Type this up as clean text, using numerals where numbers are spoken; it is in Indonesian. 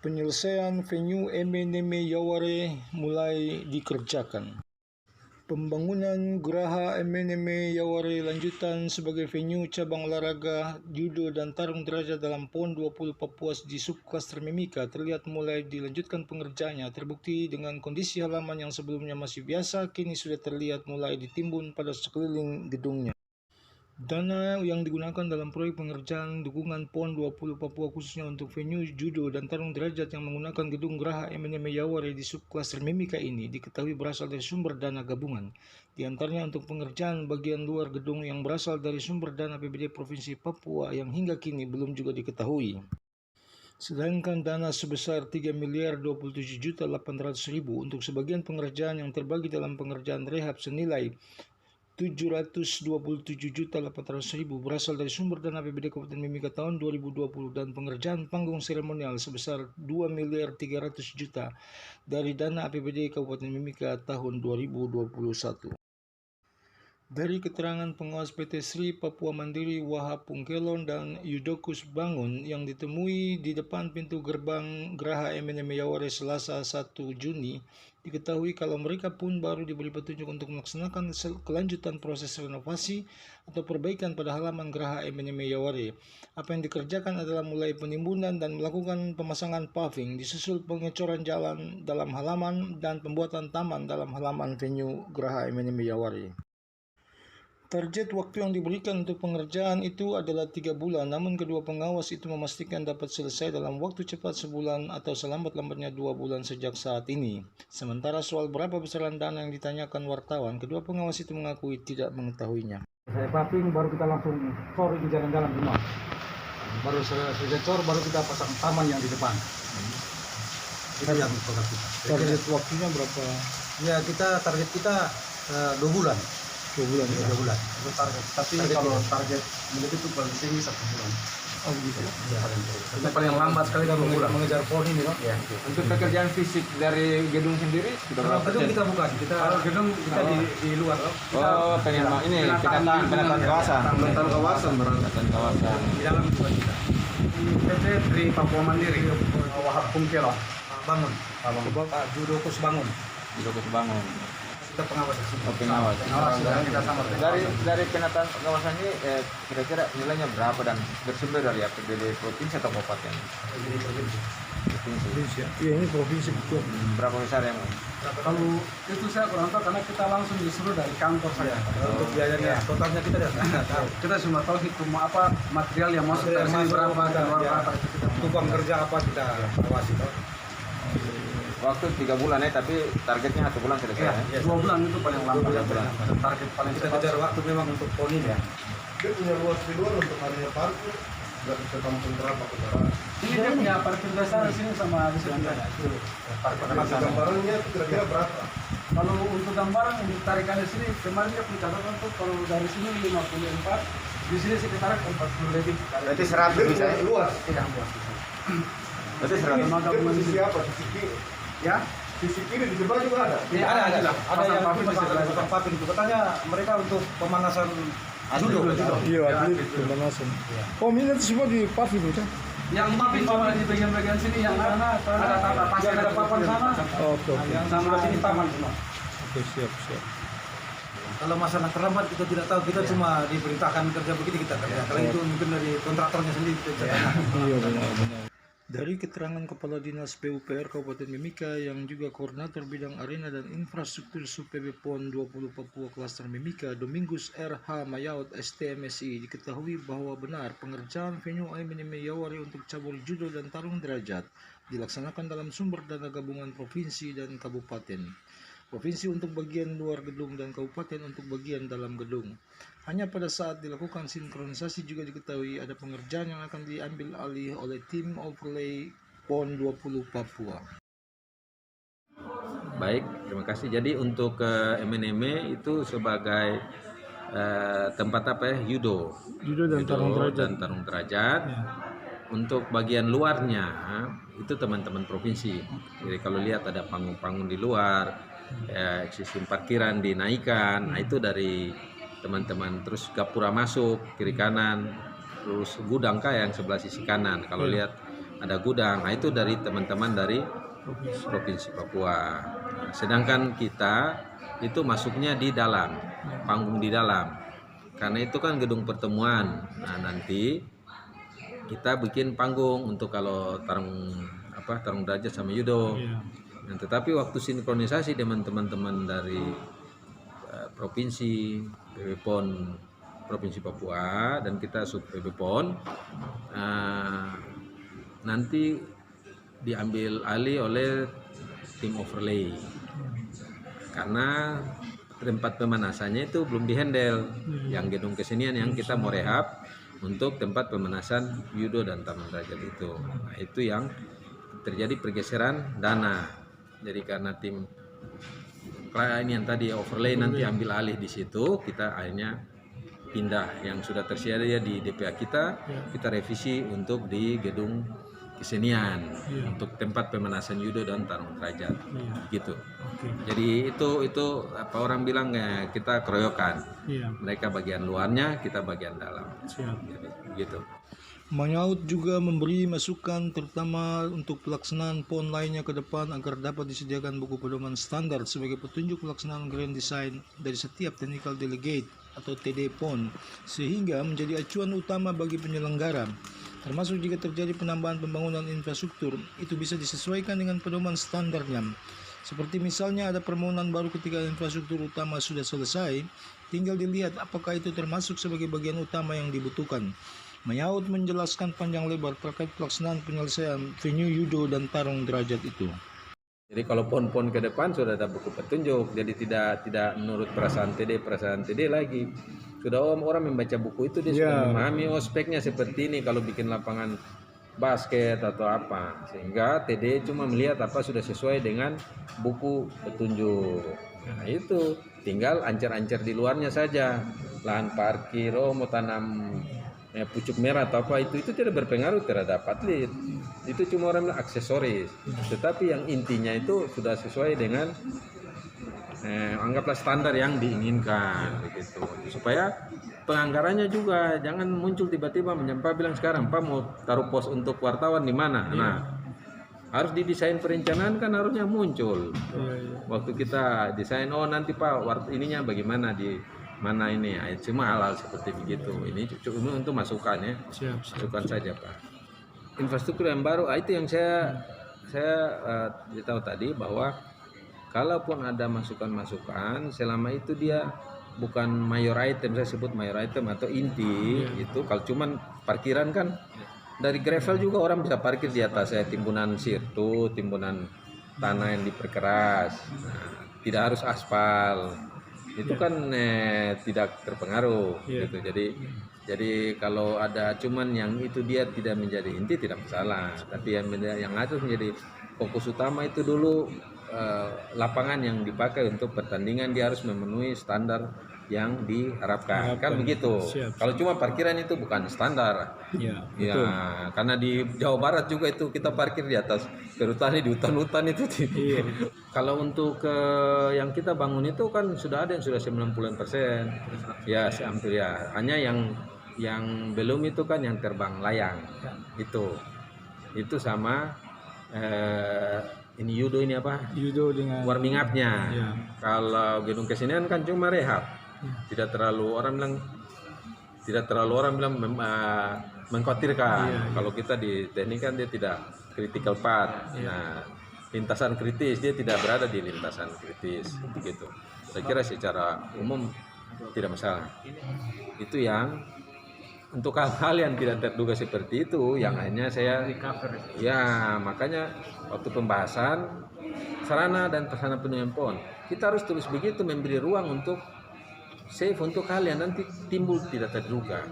Penyelesaian venue MNM Yaware mulai dikerjakan. Pembangunan Geraha MNM Yaware lanjutan sebagai venue cabang olahraga judo dan tarung derajat dalam PON 20 Papua di subklaster Mimika terlihat mulai dilanjutkan pengerjaannya. Terbukti dengan kondisi halaman yang sebelumnya masih biasa, kini sudah terlihat mulai ditimbun pada sekeliling gedungnya. Dana yang digunakan dalam proyek pengerjaan dukungan PON 20 Papua khususnya untuk venue judo dan tarung derajat yang menggunakan gedung Geraha MNM Yaware di subklaster Mimika ini diketahui berasal dari sumber dana gabungan. Di antaranya untuk pengerjaan bagian luar gedung yang berasal dari sumber dana APBD Provinsi Papua yang hingga kini belum juga diketahui. Sedangkan dana sebesar 3.027.800.000 untuk sebagian pengerjaan yang terbagi dalam pengerjaan rehab senilai 727.800.000 berasal dari sumber dana APBD Kabupaten Mimika tahun 2020 dan pengerjaan panggung seremonial sebesar 2.300.000.000 dari dana APBD Kabupaten Mimika tahun 2021. Dari keterangan pengawas PT Sri Papua Mandiri Wahab Pungkelon dan Yudokus Bangun yang ditemui di depan pintu gerbang Geraha MNM Yaware Selasa 1 Juni, diketahui kalau mereka pun baru diberi petunjuk untuk melaksanakan kelanjutan proses renovasi atau perbaikan pada halaman Geraha MNM Yaware. Apa yang dikerjakan adalah mulai penimbunan dan melakukan pemasangan paving, disusul pengecoran jalan dalam halaman dan pembuatan taman dalam halaman venue Geraha MNM Yaware. Target waktu yang diberikan untuk pengerjaan itu adalah 3 bulan, namun kedua pengawas itu memastikan dapat selesai dalam waktu cepat sebulan atau selambat-lambatnya 2 bulan sejak saat ini. Sementara soal berapa besaran dana yang ditanyakan wartawan, kedua pengawas itu mengakui tidak mengetahuinya. Saya paving baru kita langsung cor di jalan-jalan rumah. Baru selesai cor baru kita pasang taman yang di depan. Itu yang program kita. Target waktunya berapa? Ya target kita 2 bulan. 2 bulan ya? 2 bulan. Itu target. Tapi kalau target menjadi itu paling tinggi 1 bulan. Oh gitu. Ya. Itu paling lambat sekali kita mengejar PON ini, Pak. Ya. Untuk pekerjaan fisik dari gedung sendiri sudah berapa? Gedung kita bukan. Gedung kita di luar, loh. Oh, pengen ini penataan kawasan. Penataan kawasan berarti. Penataan kawasan. Di dalam juga kita. PT Sri Papua Mandiri Wahab Pungkelon Bangun. Pak Yudokus Bangun. Yudokus Bangun. Kita pengawas. Oh, pengawas. Kita sama Dari penataan kawasan ini kira-kira nilainya berapa dan bersumber dari APBD provinsi atau kabupaten? Provinsi ya? Iya, ini provinsi betul. Berapa besar yang? Kalau itu saya kurang tahu karena kita langsung disuruh dari kantor saya. Untuk biayanya totalnya kita tidak tahu. Kita cuma tahu hitung apa material yang masuk dari sini berapa dan berapa. Tukang kerja apa kita awasi. Waktu 3 bulan tapi targetnya 1 bulan selesai. Ya, 2 bulan itu paling lambat. Target paling kita kejar waktu memang untuk PON ini ya. Dia punya luas di luar untuk area parkir, nggak bisa tampung berapa kendaraan. Ini dia punya parkir besar di sini sama di sini. Masuk gambarannya kira-kira berapa? Kalau untuk gambaran untuk tarikan di sini kemarin dia punya catatan tuh kalau dari sini 54, di sini sekitar 40 lebih. Berarti 100 bisa ya? Luas. Tidak luas. Berarti 100. Dia posisi apa? Sisi kiri. Ya? Sisi kiri di sebelah juga ada. Ya, ada yang pasang paving itu katanya mereka untuk pemanasan judo. Iya, atlet pemanasan. Oh, minat semua di paving itu? Yang paving cuma di bagian-bagian sini yang sana ada pasti ada papan sana. Oke. Yang sama sini taman semua. Oke, siap. Kalau masalah terlambat kita tidak tahu, kita cuma diperintahkan kerja begini kita kerja. Kalau itu mungkin dari kontraktornya sendiri kita Iya, benar. Dari keterangan Kepala Dinas PUPR Kabupaten Mimika yang juga Koordinator Bidang Arena dan Infrastruktur Sub-PB PON 20 Papua Klaster Mimika, Domingus R.H. Mayaut STMSI, diketahui bahwa benar pengerjaan venue MNM Yaware untuk cabur judo dan tarung derajat dilaksanakan dalam sumber dana gabungan provinsi dan kabupaten. Provinsi untuk bagian luar gedung dan kabupaten untuk bagian dalam gedung. Hanya pada saat dilakukan sinkronisasi juga diketahui ada pengerjaan yang akan diambil alih oleh tim overlay PON 20 Papua. Baik, terima kasih. Jadi untuk MNM itu sebagai tempat apa ya? Judo dan tarung derajat. Ya. Untuk bagian luarnya itu teman-teman provinsi. Jadi kalau lihat ada panggung-panggung di luar, sistem parkiran dinaikkan, nah itu dari teman-teman. Terus gapura masuk kiri kanan, terus gudang yang sebelah sisi kanan. Kalau lihat ada gudang. Nah, itu dari teman-teman dari Provinsi Papua. Nah, sedangkan kita itu masuknya di dalam, panggung di dalam. Karena itu kan gedung pertemuan. Nah, nanti kita bikin panggung untuk kalau tarung derajat sama judo. Nah, tetapi waktu sinkronisasi dengan teman-teman dari provinsi PB-PON Provinsi Papua dan kita sub PB-PON nanti diambil alih oleh tim overlay karena tempat pemanasannya itu belum dihandle yang gedung kesenian yang kita mau rehab untuk tempat pemanasan judo dan tarung derajat itu. Nah, itu yang terjadi pergeseran dana. Jadi karena tim ini yang tadi overlay nanti ambil alih di situ, kita akhirnya pindah yang sudah tersedia di DPA kita revisi untuk di gedung kesenian untuk tempat pemanasan judo dan tarung derajat gitu. Jadi itu apa orang bilang kita keroyokan. Mereka bagian luarnya, kita bagian dalam. Jadi, gitu. Manyaut juga memberi masukan terutama untuk pelaksanaan PON lainnya ke depan agar dapat disediakan buku pedoman standar sebagai petunjuk pelaksanaan grand design dari setiap technical delegate atau TD PON sehingga menjadi acuan utama bagi penyelenggara. Termasuk jika terjadi penambahan pembangunan infrastruktur, itu bisa disesuaikan dengan pedoman standarnya. Seperti misalnya ada permohonan baru ketika infrastruktur utama sudah selesai, tinggal dilihat apakah itu termasuk sebagai bagian utama yang dibutuhkan. Manyaut menjelaskan panjang lebar terkait pelaksanaan penyelesaian venue judo dan tarung derajat itu. Jadi kalau PON-PON ke depan sudah ada buku petunjuk, jadi tidak menurut perasaan TD lagi. Sudah orang membaca buku itu dia sudah memahami speknya seperti ini kalau bikin lapangan basket atau apa, sehingga TD cuma melihat apa sudah sesuai dengan buku petunjuk. Nah, itu tinggal ancar-ancar di luarnya saja, lahan parkir, mau tanam pucuk merah atau apa itu tidak berpengaruh terhadap atlet, itu cuma orang aksesoris, tetapi yang intinya itu sudah sesuai dengan anggaplah standar yang diinginkan begitu, supaya penganggarannya juga jangan muncul tiba-tiba menyampaikan bilang sekarang Pak mau taruh pos untuk wartawan di mana. Nah, harus didesain perencanaan kan harusnya muncul. Waktu kita desain nanti Pak ininya bagaimana di mana ini, cuma hal-hal seperti begitu. Ini cuma untuk masukan ya, masukan saja Pak. Infrastruktur yang baru itu yang saya tahu tadi bahwa kalaupun ada masukan-masukan, selama itu dia bukan mayor item, saya sebut mayor item atau inti itu. Kalau cuman parkiran kan dari gravel juga orang bisa parkir di atas timbunan sirtu, timbunan tanah yang diperkeras, tidak harus aspal. Itu kan tidak terpengaruh gitu. Jadi kalau ada cuman yang itu dia tidak menjadi inti tidak masalah, tapi yang harus menjadi fokus utama itu dulu lapangan yang dipakai untuk pertandingan dia harus memenuhi standar yang diharapkan. Kan begitu. Kalau cuma parkiran itu bukan standar. Betul. Karena di Jawa Barat juga itu kita parkir di atas terutama di hutan-hutan itu. Kalau untuk yang kita bangun itu kan sudah ada yang sudah 90%. Ya, hampir ya. Hanya yang belum itu kan yang terbang layang. Itu sama ini judo ini apa? Judo dengan warming up-nya. Kalau gedung kesenian kan cuma rehab. Tidak terlalu orang bilang mengkhawatirkan. Kalau kita di teknik kan dia tidak critical part. Nah, lintasan kritis dia tidak berada di lintasan kritis begitu. Saya kira secara umum tidak masalah. Itu yang untuk hal-hal yang tidak terduga seperti itu yang akhirnya saya makanya waktu pembahasan sarana dan prasarana penyelenggaraan PON kita harus terus begitu memberi ruang untuk safe untuk hal yang nanti timbul tidak terduga.